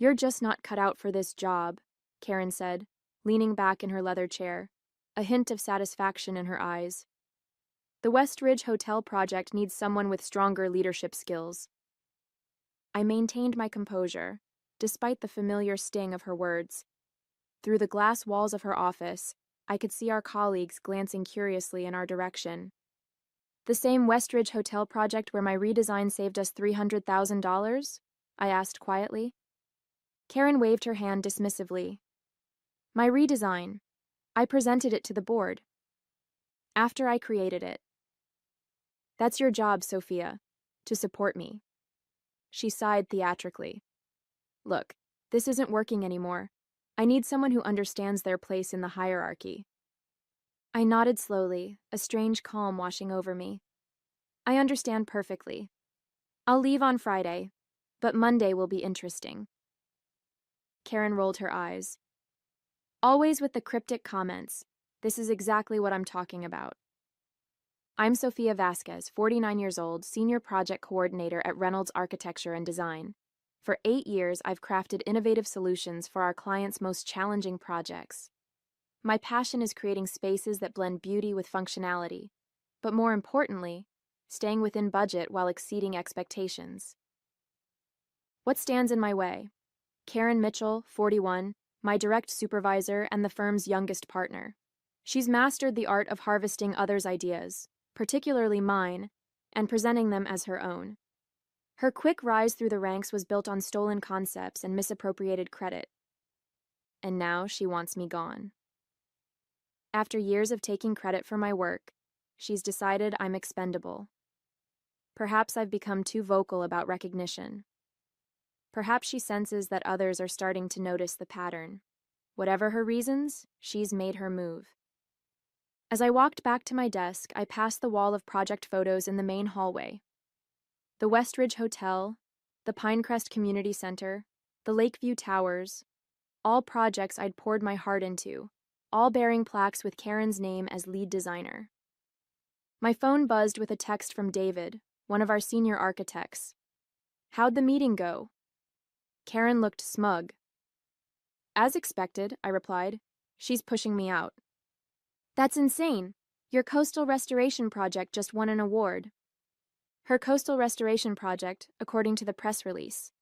"You're just not cut out for this job," Karen said, leaning back in her leather chair, a hint of satisfaction in her eyes. "The Westridge Hotel project needs someone with stronger leadership skills." I maintained my composure, despite the familiar sting of her words. Through the glass walls of her office, I could see our colleagues glancing curiously in our direction. "The same Westridge Hotel project where my redesign saved us $300,000? I asked quietly. Karen waved her hand dismissively. "My redesign. I presented it to the board. After I created it. That's your job, Sophia, to support me." She sighed theatrically. "Look, this isn't working anymore. I need someone who understands their place in the hierarchy." I nodded slowly, a strange calm washing over me. "I understand perfectly. I'll leave on Friday, but Monday will be interesting." Karen rolled her eyes. Always with the cryptic comments, "This is exactly what I'm talking about." "I'm Sophia Vasquez, 49 years old, Senior Project Coordinator at Reynolds Architecture and Design. For 8 years, I've crafted innovative solutions for our clients' most challenging projects. My passion is creating spaces that blend beauty with functionality, but more importantly, staying within budget while exceeding expectations." "What stands in my way?" Karen Mitchell, 41, my direct supervisor and the firm's youngest partner. She's mastered the art of harvesting others' ideas, particularly mine, and presenting them as her own. Her quick rise through the ranks was built on stolen concepts and misappropriated credit. And now she wants me gone. After years of taking credit for my work, she's decided I'm expendable. Perhaps I've become too vocal about recognition. Perhaps she senses that others are starting to notice the pattern. Whatever her reasons, she's made her move. As I walked back to my desk, I passed the wall of project photos in the main hallway. The Westridge Hotel, the Pinecrest Community Center, the Lakeview Towers, all projects I'd poured my heart into, all bearing plaques with Karen's name as lead designer. My phone buzzed with a text from David, one of our senior architects. "How'd the meeting go?" Karen looked smug. "As expected," I replied. "She's pushing me out." "That's insane. Your coastal restoration project just won an award." Her coastal restoration project, according to the press release.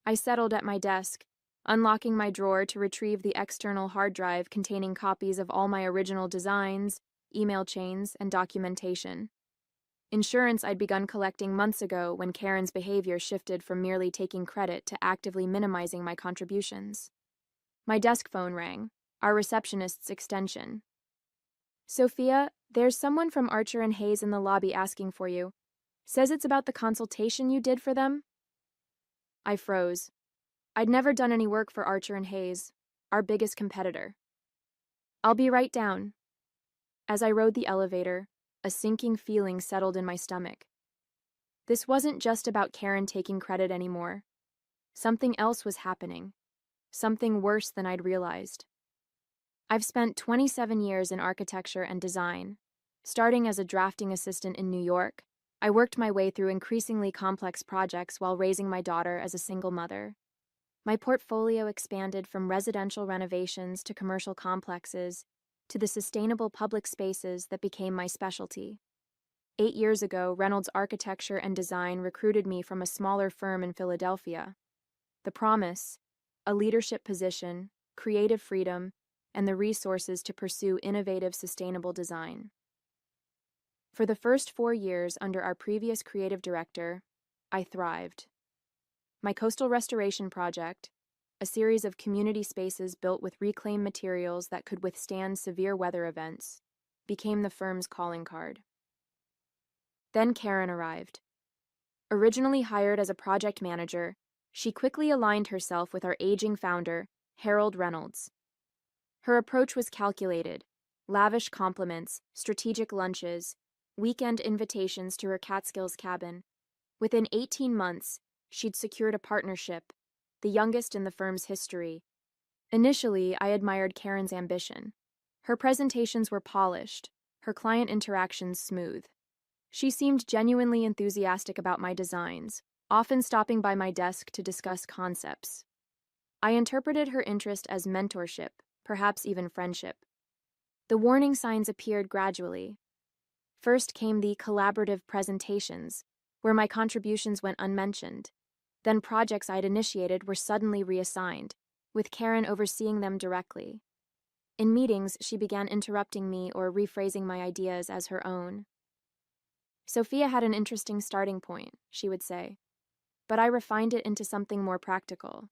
I settled at my desk, unlocking my drawer to retrieve the external hard drive containing copies of all my original designs, email chains, and documentation. Insurance I'd begun collecting months ago when Karen's behavior shifted from merely taking credit to actively minimizing my contributions. My desk phone rang, our receptionist's extension. "Sophia, there's someone from Archer and Hayes in the lobby asking for you. Says it's about the consultation you did for them." I froze. I'd never done any work for Archer and Hayes, our biggest competitor. "I'll be right down." As I rode the elevator, a sinking feeling settled in my stomach. This wasn't just about Karen taking credit anymore. Something else was happening. Something worse than I'd realized. I've spent 27 years in architecture and design. Starting as a drafting assistant in New York, I worked my way through increasingly complex projects while raising my daughter as a single mother. My portfolio expanded from residential renovations to commercial complexes to the sustainable public spaces that became my specialty. 8 years ago, Reynolds Architecture and Design recruited me from a smaller firm in Philadelphia. The promise, a leadership position, creative freedom, and the resources to pursue innovative, sustainable design. For the first 4 years under our previous creative director, I thrived. My coastal restoration project, a series of community spaces built with reclaimed materials that could withstand severe weather events, became the firm's calling card. Then Karen arrived. Originally hired as a project manager, she quickly aligned herself with our aging founder, Harold Reynolds. Her approach was calculated: lavish compliments, strategic lunches, weekend invitations to her Catskills cabin. Within 18 months, she'd secured a partnership, the youngest in the firm's history. Initially, I admired Karen's ambition. Her presentations were polished, her client interactions smooth. She seemed genuinely enthusiastic about my designs, often stopping by my desk to discuss concepts. I interpreted her interest as mentorship, perhaps even friendship. The warning signs appeared gradually. First came the collaborative presentations, where my contributions went unmentioned. Then projects I'd initiated were suddenly reassigned, with Karen overseeing them directly. In meetings, she began interrupting me or rephrasing my ideas as her own. Sophia had an interesting starting point, she would say, but I refined it into something more practical.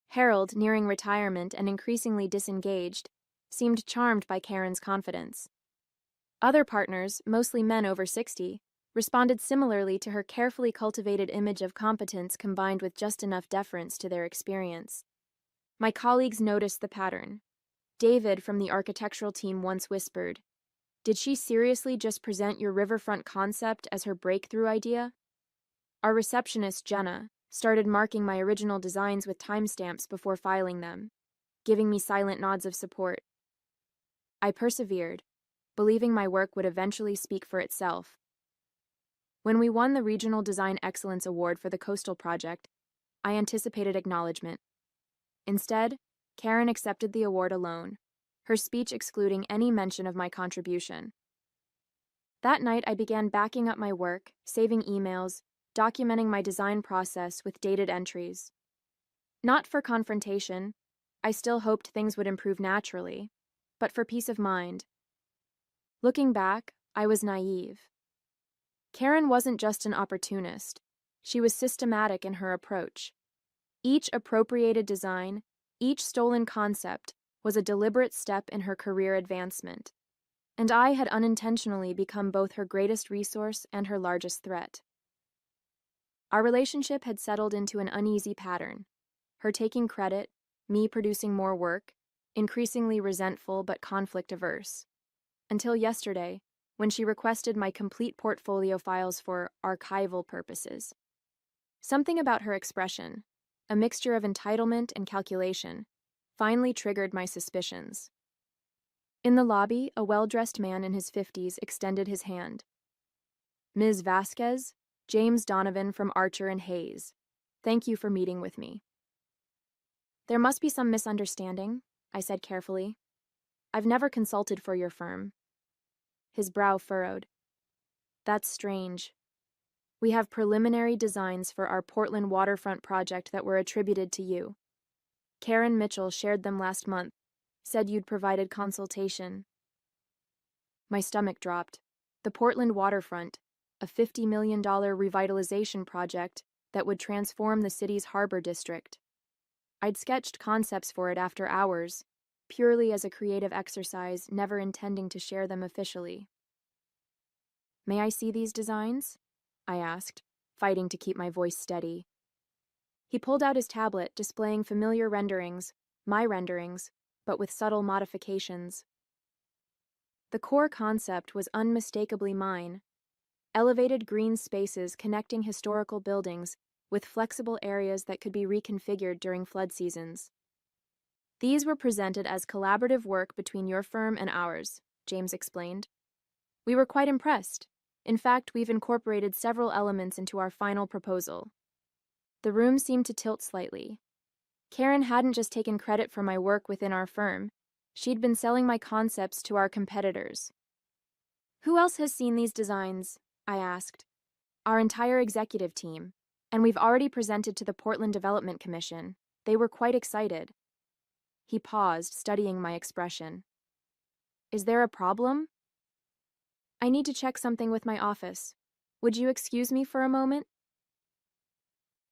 Harold, nearing retirement and increasingly disengaged, seemed charmed by Karen's confidence. Other partners, mostly men over 60, responded similarly to her carefully cultivated image of competence combined with just enough deference to their experience. My colleagues noticed the pattern. David from the architectural team once whispered, "Did she seriously just present your riverfront concept as her breakthrough idea?" Our receptionist, Jenna, started marking my original designs with timestamps before filing them, giving me silent nods of support. I persevered, believing my work would eventually speak for itself. When we won the Regional Design Excellence Award for the Coastal Project, I anticipated acknowledgement. Instead, Karen accepted the award alone, her speech excluding any mention of my contribution. That night, I began backing up my work, saving emails, documenting my design process with dated entries. Not for confrontation, I still hoped things would improve naturally, but for peace of mind. Looking back, I was naive. Karen wasn't just an opportunist. She was systematic in her approach. Each appropriated design, each stolen concept, was a deliberate step in her career advancement. And I had unintentionally become both her greatest resource and her largest threat. Our relationship had settled into an uneasy pattern, her taking credit, me producing more work, increasingly resentful but conflict-averse. Until yesterday, when she requested my complete portfolio files for archival purposes. Something about her expression, a mixture of entitlement and calculation, finally triggered my suspicions. In the lobby, a well-dressed man in his 50s extended his hand. "Ms. Vasquez, James Donovan from Archer and Hayes. Thank you for meeting with me." "There must be some misunderstanding," I said carefully. "I've never consulted for your firm." His brow furrowed. "That's strange. We have preliminary designs for our Portland waterfront project that were attributed to you. Karen Mitchell shared them last month, said you'd provided consultation." My stomach dropped. The Portland waterfront, a $50 million revitalization project that would transform the city's harbor district. I'd sketched concepts for it after hours, purely as a creative exercise, never intending to share them officially. "May I see these designs?" I asked, fighting to keep my voice steady. He pulled out his tablet, displaying familiar renderings, my renderings, but with subtle modifications. The core concept was unmistakably mine. Elevated green spaces connecting historical buildings with flexible areas that could be reconfigured during flood seasons. "These were presented as collaborative work between your firm and ours," James explained. "We were quite impressed. In fact, we've incorporated several elements into our final proposal." The room seemed to tilt slightly. Karen hadn't just taken credit for my work within our firm. She'd been selling my concepts to our competitors. "Who else has seen these designs?" I asked. "Our entire executive team, and we've already presented to the Portland Development Commission. They were quite excited." He paused, studying my expression. "Is there a problem?" "I need to check something with my office. Would you excuse me for a moment?"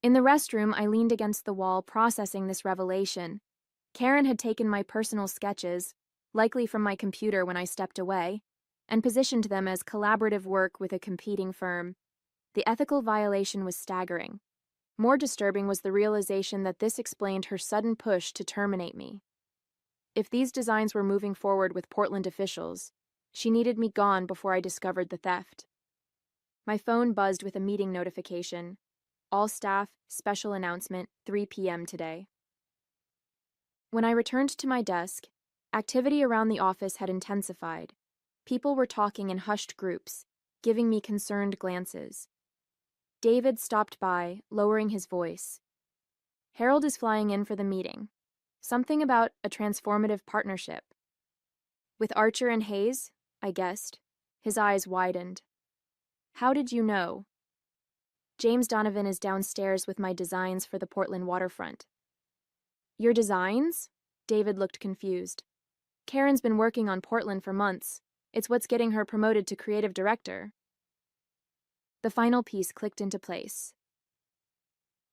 In the restroom, I leaned against the wall, processing this revelation. Karen had taken my personal sketches, likely from my computer when I stepped away, and positioned them as collaborative work with a competing firm. The ethical violation was staggering. More disturbing was the realization that this explained her sudden push to terminate me. If these designs were moving forward with Portland officials, she needed me gone before I discovered the theft. My phone buzzed with a meeting notification. All staff, special announcement, 3 p.m. today. When I returned to my desk, activity around the office had intensified. People were talking in hushed groups, giving me concerned glances. David stopped by, lowering his voice. Harold is flying in for the meeting. Something about a transformative partnership. With Archer and Hayes, I guessed. His eyes widened. How did you know? James Donovan is downstairs with my designs for the Portland waterfront. Your designs? David looked confused. Karen's been working on Portland for months. It's what's getting her promoted to creative director. The final piece clicked into place.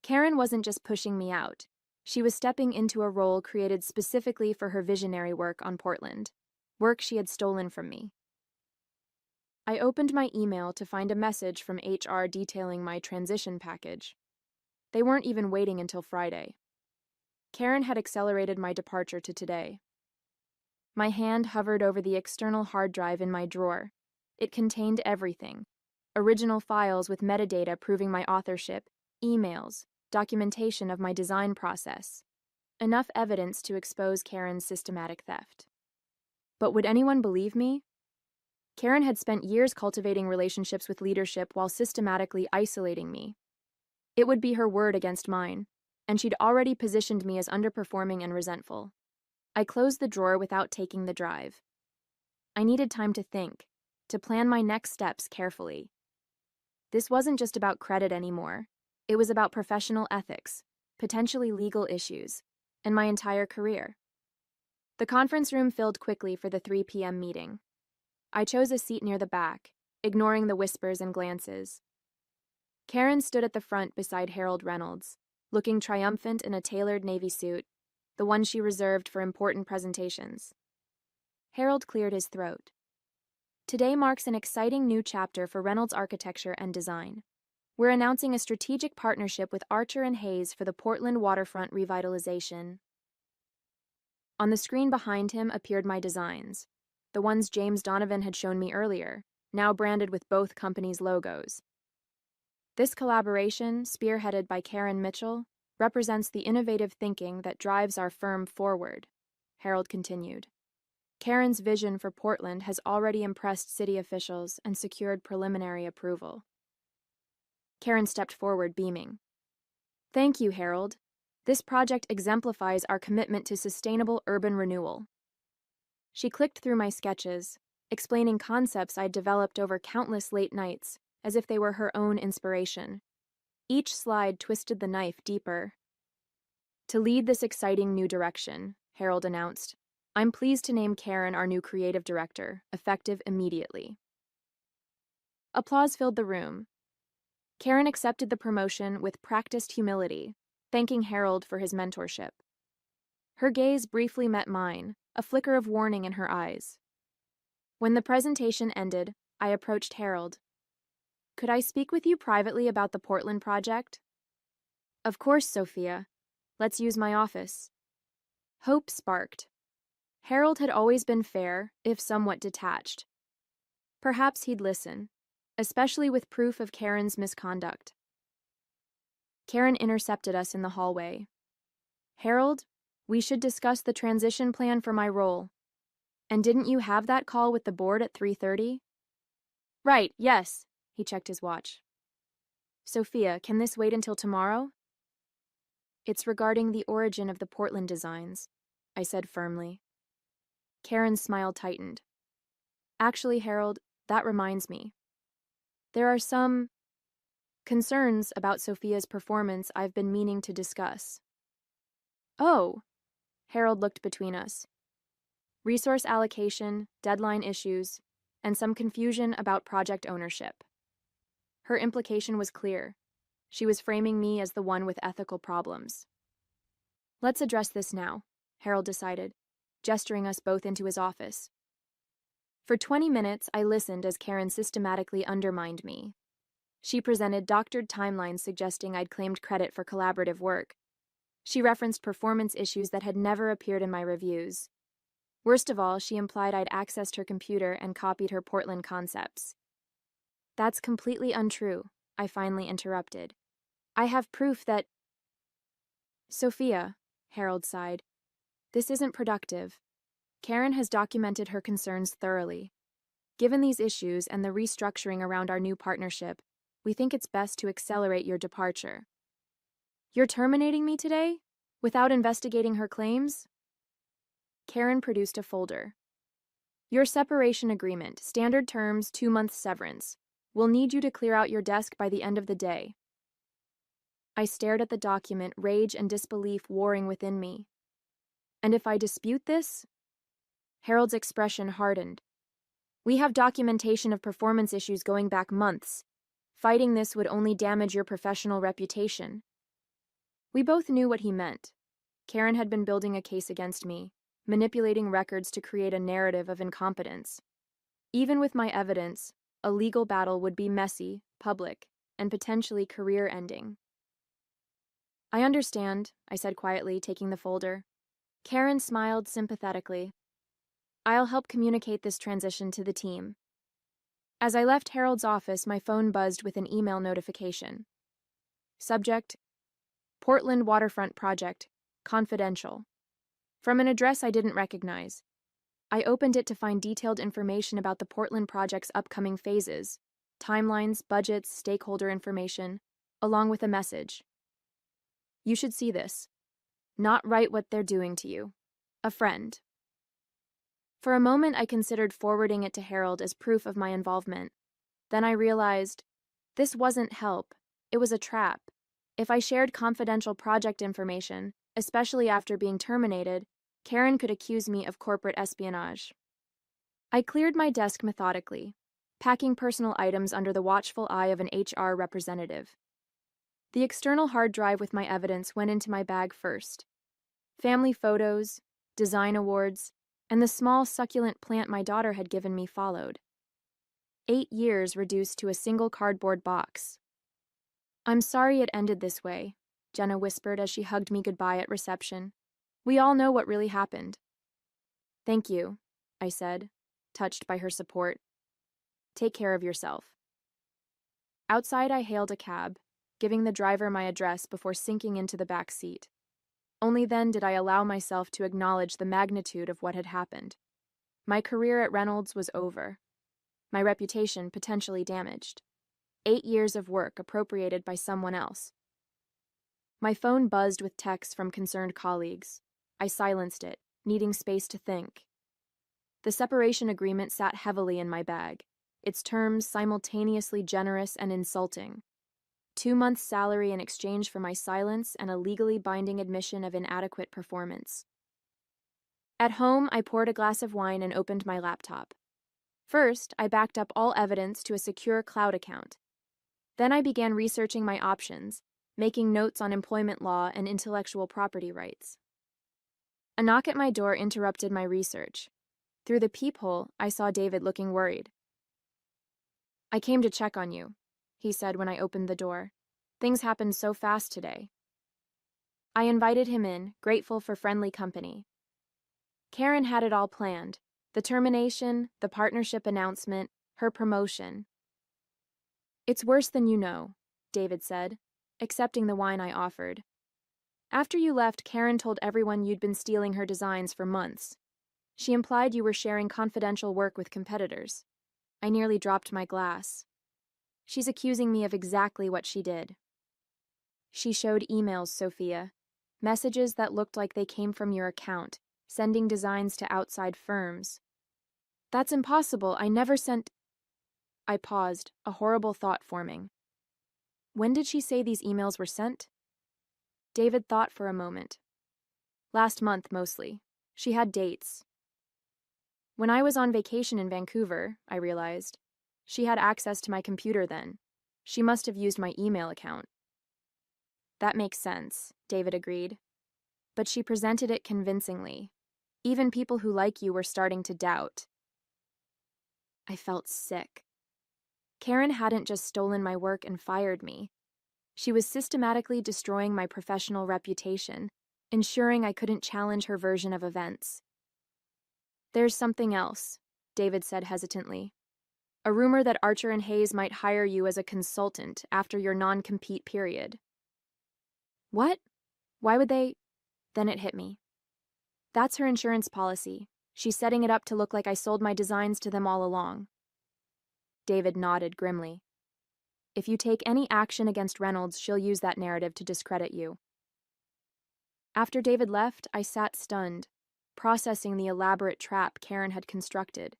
Karen wasn't just pushing me out. She was stepping into a role created specifically for her visionary work on Portland, work she had stolen from me. I opened my email to find a message from HR detailing my transition package. They weren't even waiting until Friday. Karen had accelerated my departure to today. My hand hovered over the external hard drive in my drawer. It contained everything. Original files with metadata proving my authorship, emails, documentation of my design process. Enough evidence to expose Karen's systematic theft. But would anyone believe me? Karen had spent years cultivating relationships with leadership while systematically isolating me. It would be her word against mine, and she'd already positioned me as underperforming and resentful. I closed the drawer without taking the drive. I needed time to think, to plan my next steps carefully. This wasn't just about credit anymore. It was about professional ethics, potentially legal issues, and my entire career. The conference room filled quickly for the 3 p.m. meeting. I chose a seat near the back, ignoring the whispers and glances. Karen stood at the front beside Harold Reynolds, looking triumphant in a tailored navy suit, the one she reserved for important presentations. Harold cleared his throat. Today marks an exciting new chapter for Reynolds Architecture and Design. We're announcing a strategic partnership with Archer and Hayes for the Portland waterfront revitalization. On the screen behind him appeared my designs, the ones James Donovan had shown me earlier, now branded with both companies' logos. This collaboration, spearheaded by Karen Mitchell, represents the innovative thinking that drives our firm forward, Harold continued. Karen's vision for Portland has already impressed city officials and secured preliminary approval. Karen stepped forward, beaming. Thank you, Harold. This project exemplifies our commitment to sustainable urban renewal. She clicked through my sketches, explaining concepts I'd developed over countless late nights, as if they were her own inspiration. Each slide twisted the knife deeper. To lead this exciting new direction, Harold announced, I'm pleased to name Karen our new creative director, effective immediately. Applause filled the room. Karen accepted the promotion with practiced humility, thanking Harold for his mentorship. Her gaze briefly met mine, a flicker of warning in her eyes. When the presentation ended, I approached Harold. Could I speak with you privately about the Portland project? Of course, Sophia. Let's use my office. Hope sparked. Harold had always been fair, if somewhat detached. Perhaps he'd listen, especially with proof of Karen's misconduct. Karen intercepted us in the hallway. Harold, we should discuss the transition plan for my role. And didn't you have that call with the board at 3:30? Right, yes. He checked his watch. Sophia, can this wait until tomorrow? It's regarding the origin of the Portland designs, I said firmly. Karen's smile tightened. Actually, Harold, that reminds me. There are some concerns about Sophia's performance I've been meaning to discuss. Oh, Harold looked between us. Resource allocation, deadline issues, and some confusion about project ownership. Her implication was clear. She was framing me as the one with ethical problems. Let's address this now, Harold decided, gesturing us both into his office. For 20 minutes, I listened as Karen systematically undermined me. She presented doctored timelines suggesting I'd claimed credit for collaborative work. She referenced performance issues that had never appeared in my reviews. Worst of all, she implied I'd accessed her computer and copied her Portland concepts. That's completely untrue, I finally interrupted. I have proof that... Sophia, Harold sighed. This isn't productive. Karen has documented her concerns thoroughly. Given these issues and the restructuring around our new partnership, we think it's best to accelerate your departure. You're terminating me today? Without investigating her claims? Karen produced a folder. Your separation agreement, standard terms, 2-month severance. We'll need you to clear out your desk by the end of the day. I stared at the document, rage and disbelief warring within me. And if I dispute this? Harold's expression hardened. We have documentation of performance issues going back months. Fighting this would only damage your professional reputation. We both knew what he meant. Karen had been building a case against me, manipulating records to create a narrative of incompetence. Even with my evidence, a legal battle would be messy, public, and potentially career-ending. I understand, I said quietly, taking the folder. Karen smiled sympathetically. I'll help communicate this transition to the team. As I left Harold's office, my phone buzzed with an email notification. Subject: Portland Waterfront Project, confidential. From an address I didn't recognize. I opened it to find detailed information about the Portland project's upcoming phases, timelines, budgets, stakeholder information, along with a message. You should see this. Not write what they're doing to you. A friend. For a moment, I considered forwarding it to Harold as proof of my involvement. Then I realized, this wasn't help. It was a trap. If I shared confidential project information, especially after being terminated, Karen could accuse me of corporate espionage. I cleared my desk methodically, packing personal items under the watchful eye of an HR representative. The external hard drive with my evidence went into my bag first. Family photos, design awards, and the small succulent plant my daughter had given me followed. 8 years reduced to a single cardboard box. I'm sorry it ended this way, Jenna whispered as she hugged me goodbye at reception. We all know what really happened. Thank you, I said, touched by her support. Take care of yourself. Outside, I hailed a cab, giving the driver my address before sinking into the back seat. Only then did I allow myself to acknowledge the magnitude of what had happened. My career at Reynolds was over. My reputation potentially damaged. 8 years of work appropriated by someone else. My phone buzzed with texts from concerned colleagues. I silenced it, needing space to think. The separation agreement sat heavily in my bag, its terms simultaneously generous and insulting. 2 months' salary in exchange for my silence and a legally binding admission of inadequate performance. At home, I poured a glass of wine and opened my laptop. First, I backed up all evidence to a secure cloud account. Then I began researching my options, making notes on employment law and intellectual property rights. A knock at my door interrupted my research. Through the peephole, I saw David looking worried. I came to check on you, he said when I opened the door. Things happened so fast today. I invited him in, grateful for friendly company. Karen had it all planned. The termination, the partnership announcement, her promotion. It's worse than you know, David said, accepting the wine I offered. After you left, Karen told everyone you'd been stealing her designs for months. She implied you were sharing confidential work with competitors. I nearly dropped my glass. She's accusing me of exactly what she did. She showed emails, Sophia. Messages that looked like they came from your account, sending designs to outside firms. That's impossible. I never sent... I paused, a horrible thought forming. When did she say these emails were sent? David thought for a moment. Last month, mostly. She had dates. When I was on vacation in Vancouver, I realized. She had access to my computer then. She must have used my email account. That makes sense, David agreed. But she presented it convincingly. Even people who like you were starting to doubt. I felt sick. Karen hadn't just stolen my work and fired me. She was systematically destroying my professional reputation, ensuring I couldn't challenge her version of events. There's something else, David said hesitantly. A rumor that Archer and Hayes might hire you as a consultant after your non-compete period. What? Why would they? Then it hit me. That's her insurance policy. She's setting it up to look like I sold my designs to them all along. David nodded grimly. If you take any action against Reynolds, she'll use that narrative to discredit you. After David left, I sat stunned, processing the elaborate trap Karen had constructed.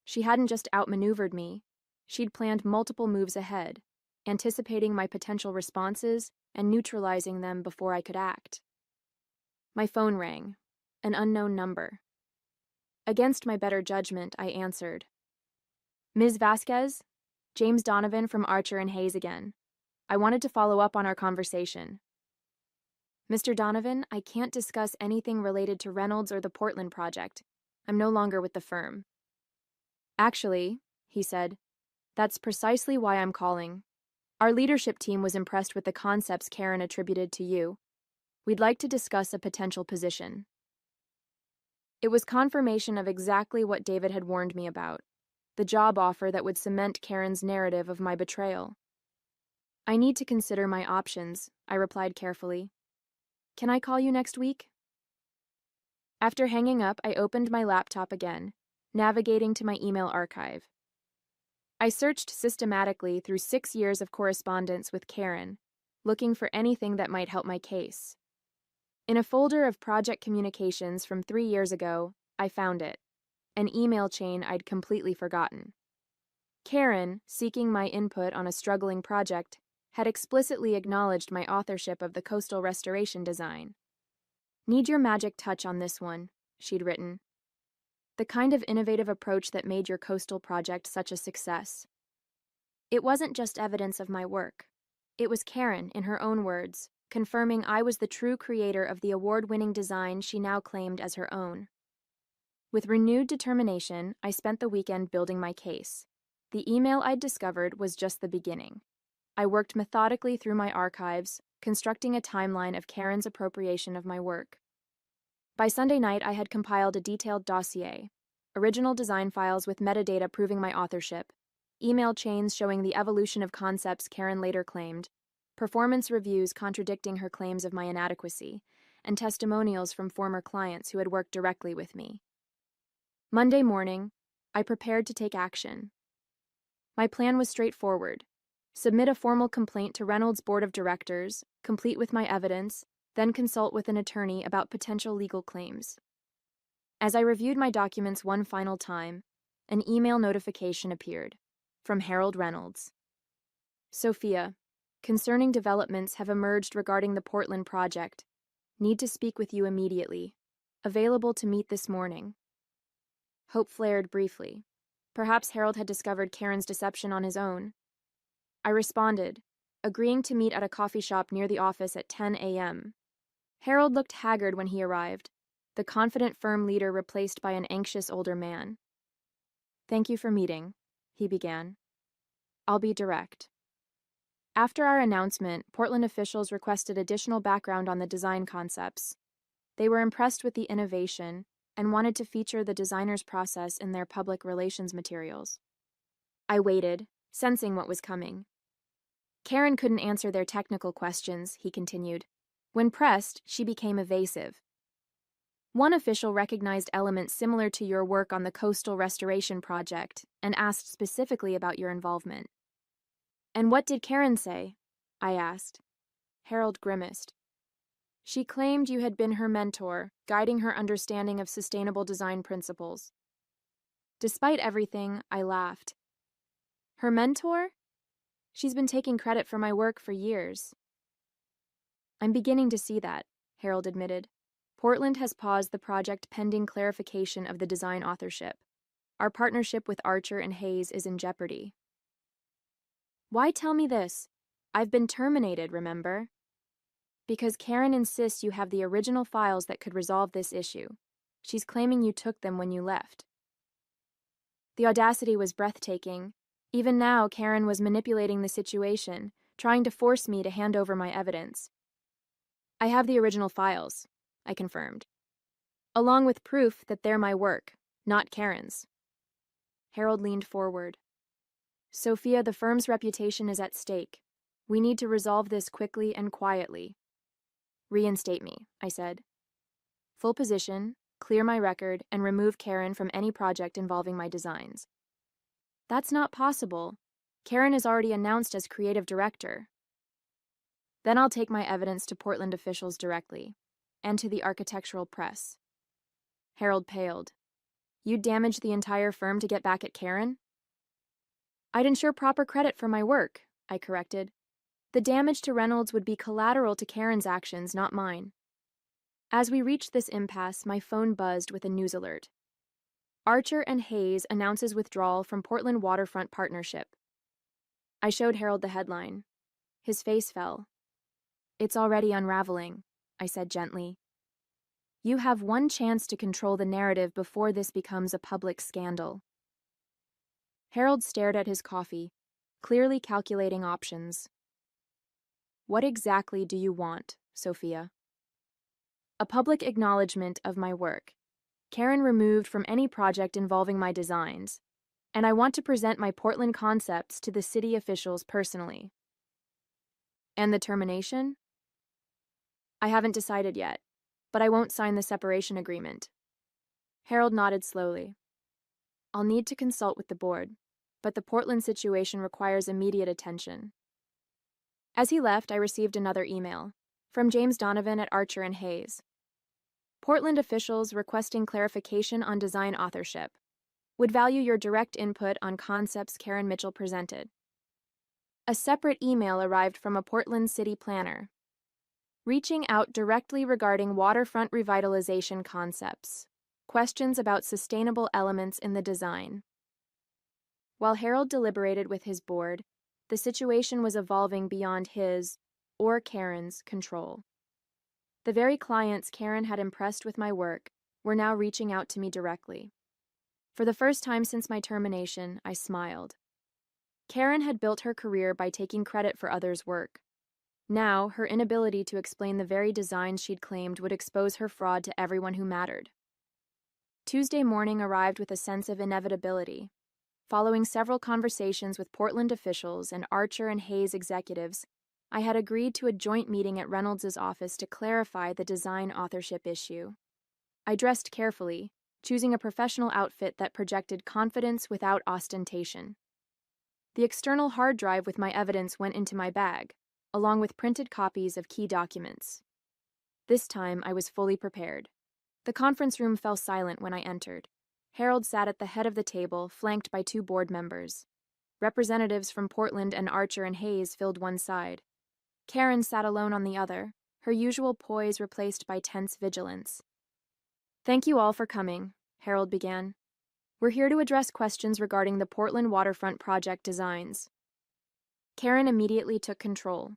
She hadn't just outmaneuvered me, she'd planned multiple moves ahead, anticipating my potential responses and neutralizing them before I could act. My phone rang, an unknown number. Against my better judgment, I answered. Ms. Vasquez? James Donovan from Archer and Hayes again. I wanted to follow up on our conversation. Mr. Donovan, I can't discuss anything related to Reynolds or the Portland project. I'm no longer with the firm. Actually, he said, that's precisely why I'm calling. Our leadership team was impressed with the concepts Karen attributed to you. We'd like to discuss a potential position. It was confirmation of exactly what David had warned me about, the job offer that would cement Karen's narrative of my betrayal. I need to consider my options, I replied carefully. Can I call you next week? After hanging up, I opened my laptop again, navigating to my email archive. I searched systematically through 6 years of correspondence with Karen, looking for anything that might help my case. In a folder of project communications from 3 years ago, I found it, an email chain I'd completely forgotten. Karen, seeking my input on a struggling project, had explicitly acknowledged my authorship of the coastal restoration design. Need your magic touch on this one, she'd written. The kind of innovative approach that made your coastal project such a success. It wasn't just evidence of my work. It was Karen, in her own words, confirming I was the true creator of the award-winning design she now claimed as her own. With renewed determination, I spent the weekend building my case. The email I'd discovered was just the beginning. I worked methodically through my archives, constructing a timeline of Karen's appropriation of my work. By Sunday night, I had compiled a detailed dossier, original design files with metadata proving my authorship, email chains showing the evolution of concepts Karen later claimed, performance reviews contradicting her claims of my inadequacy, and testimonials from former clients who had worked directly with me. Monday morning, I prepared to take action. My plan was straightforward. Submit a formal complaint to Reynolds' Board of Directors, complete with my evidence, then consult with an attorney about potential legal claims. As I reviewed my documents one final time, an email notification appeared, from Harold Reynolds. Sophia, concerning developments have emerged regarding the Portland project. Need to speak with you immediately. Available to meet this morning. Hope flared briefly. Perhaps Harold had discovered Karen's deception on his own. I responded, agreeing to meet at a coffee shop near the office at 10 a.m. Harold looked haggard when he arrived, the confident firm leader replaced by an anxious older man. Thank you for meeting, he began. I'll be direct. After our announcement, Portland officials requested additional background on the design concepts. They were impressed with the innovation and wanted to feature the designer's process in their public relations materials. I waited, sensing what was coming. Karen couldn't answer their technical questions, he continued. When pressed, she became evasive. One official recognized elements similar to your work on the coastal restoration project and asked specifically about your involvement. And what did Karen say? I asked. Harold grimaced. She claimed you had been her mentor, guiding her understanding of sustainable design principles. Despite everything, I laughed. Her mentor? She's been taking credit for my work for years. I'm beginning to see that, Harold admitted. Portland has paused the project pending clarification of the design authorship. Our partnership with Archer and Hayes is in jeopardy. Why tell me this? I've been terminated, remember? Because Karen insists you have the original files that could resolve this issue. She's claiming you took them when you left. The audacity was breathtaking. Even now, Karen was manipulating the situation, trying to force me to hand over my evidence. I have the original files, I confirmed, along with proof that they're my work, not Karen's. Harold leaned forward. Sophia, the firm's reputation is at stake. We need to resolve this quickly and quietly. Reinstate me, I said. Full position, clear my record, and remove Karen from any project involving my designs. That's not possible. Karen is already announced as creative director. Then I'll take my evidence to Portland officials directly. and to the architectural press. Harold paled. You'd damage the entire firm to get back at Karen? I'd ensure proper credit for my work, I corrected. The damage to Reynolds would be collateral to Karen's actions, not mine. As we reached this impasse, my phone buzzed with a news alert. Archer and Hayes announces withdrawal from Portland Waterfront Partnership. I showed Harold the headline. His face fell. It's already unraveling, I said gently. You have one chance to control the narrative before this becomes a public scandal. Harold stared at his coffee, clearly calculating options. What exactly do you want, Sophia? A public acknowledgement of my work. Karen removed from any project involving my designs, and I want to present my Portland concepts to the city officials personally. And the termination? I haven't decided yet, but I won't sign the separation agreement. Harold nodded slowly. I'll need to consult with the board, but the Portland situation requires immediate attention. As he left, I received another email from James Donovan at Archer and Hayes. Portland officials requesting clarification on design authorship. Would value your direct input on concepts Karen Mitchell presented. A separate email arrived from a Portland city planner, reaching out directly regarding waterfront revitalization concepts, questions about sustainable elements in the design. While Harold deliberated with his board, the situation was evolving beyond his, or Karen's, control. The very clients Karen had impressed with my work were now reaching out to me directly. For the first time since my termination, I smiled. Karen had built her career by taking credit for others' work. Now, her inability to explain the very designs she'd claimed would expose her fraud to everyone who mattered. Tuesday morning arrived with a sense of inevitability. Following several conversations with Portland officials and Archer and Hayes executives, I had agreed to a joint meeting at Reynolds' office to clarify the design authorship issue. I dressed carefully, choosing a professional outfit that projected confidence without ostentation. The external hard drive with my evidence went into my bag, along with printed copies of key documents. This time, I was fully prepared. The conference room fell silent when I entered. Harold sat at the head of the table, flanked by two board members. Representatives from Portland and Archer and Hayes filled one side. Karen sat alone on the other, her usual poise replaced by tense vigilance. Thank you all for coming, Harold began. We're here to address questions regarding the Portland waterfront project designs. Karen immediately took control.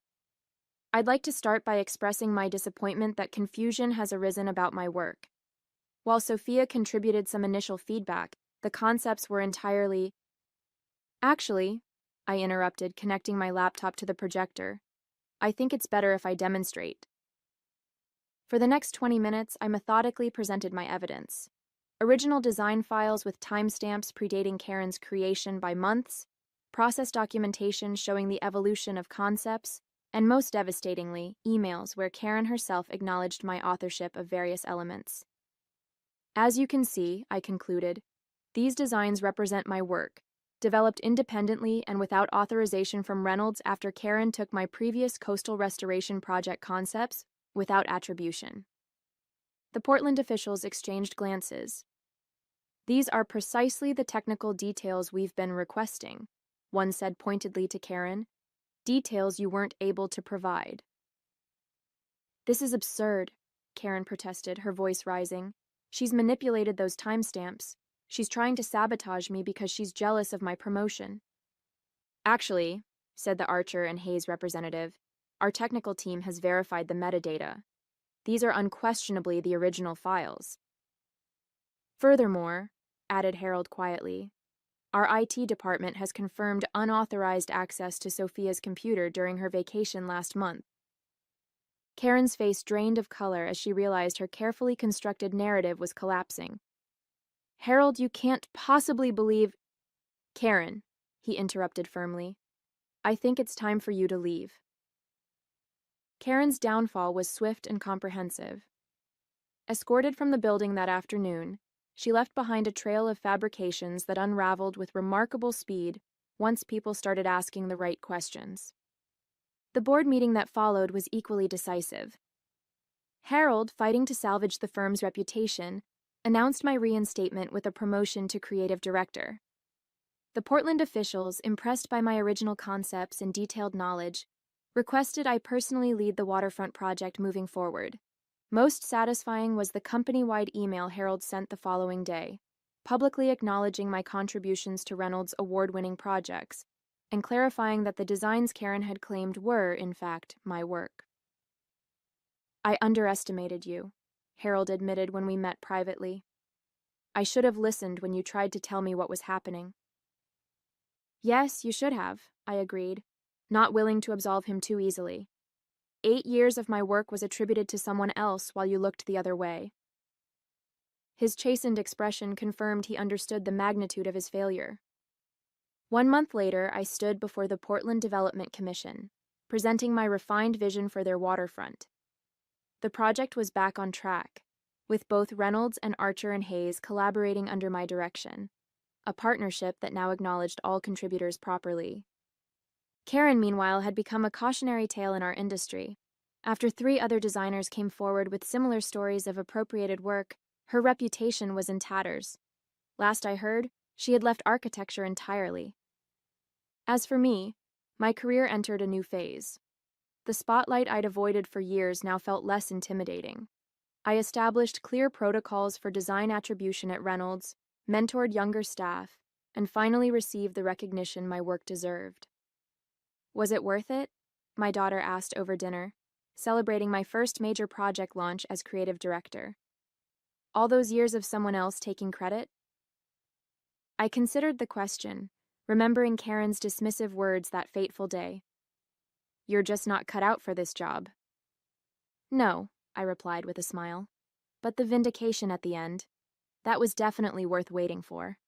I'd like to start by expressing my disappointment that confusion has arisen about my work. While Sophia contributed some initial feedback, the concepts were entirely... Actually, I interrupted, connecting my laptop to the projector. I think it's better if I demonstrate. For the next 20 minutes, I methodically presented my evidence. Original design files with timestamps predating Karen's creation by months, process documentation showing the evolution of concepts, and most devastatingly, emails where Karen herself acknowledged my authorship of various elements. As you can see, I concluded, these designs represent my work, developed independently and without authorization from Reynolds after Karen took my previous coastal restoration project concepts without attribution. The Portland officials exchanged glances. These are precisely the technical details we've been requesting, one said pointedly to Karen, details you weren't able to provide. This is absurd, Karen protested, her voice rising. She's manipulated those timestamps. She's trying to sabotage me because she's jealous of my promotion. Actually, said the Archer and Hayes representative, our technical team has verified the metadata. These are unquestionably the original files. Furthermore, added Harold quietly, our IT department has confirmed unauthorized access to Sophia's computer during her vacation last month. Karen's face drained of color as she realized her carefully constructed narrative was collapsing. Harold, you can't possibly believe... Karen, he interrupted firmly. I think it's time for you to leave. Karen's downfall was swift and comprehensive. Escorted from the building that afternoon, she left behind a trail of fabrications that unraveled with remarkable speed once people started asking the right questions. The board meeting that followed was equally decisive. Harold, fighting to salvage the firm's reputation, announced my reinstatement with a promotion to creative director. The Portland officials, impressed by my original concepts and detailed knowledge, requested I personally lead the waterfront project moving forward. Most satisfying was the company-wide email Harold sent the following day, publicly acknowledging my contributions to Reynolds' award-winning projects and clarifying that the designs Karen had claimed were, in fact, my work. "I underestimated you," Harold admitted when we met privately. "I should have listened when you tried to tell me what was happening." "Yes, you should have," I agreed, not willing to absolve him too easily. 8 years of my work was attributed to someone else while you looked the other way. His chastened expression confirmed he understood the magnitude of his failure. 1 month later, I stood before the Portland Development Commission, presenting my refined vision for their waterfront. The project was back on track, with both Reynolds and Archer and Hayes collaborating under my direction, a partnership that now acknowledged all contributors properly. Karen, meanwhile, had become a cautionary tale in our industry. After 3 other designers came forward with similar stories of appropriated work, her reputation was in tatters. Last I heard, she had left architecture entirely. As for me, my career entered a new phase. The spotlight I'd avoided for years now felt less intimidating. I established clear protocols for design attribution at Reynolds, mentored younger staff, and finally received the recognition my work deserved. "Was it worth it?" my daughter asked over dinner, celebrating my first major project launch as creative director. "All those years of someone else taking credit?" I considered the question, remembering Karen's dismissive words that fateful day. "You're just not cut out for this job." "No," I replied with a smile. "But the vindication at the end, that was definitely worth waiting for."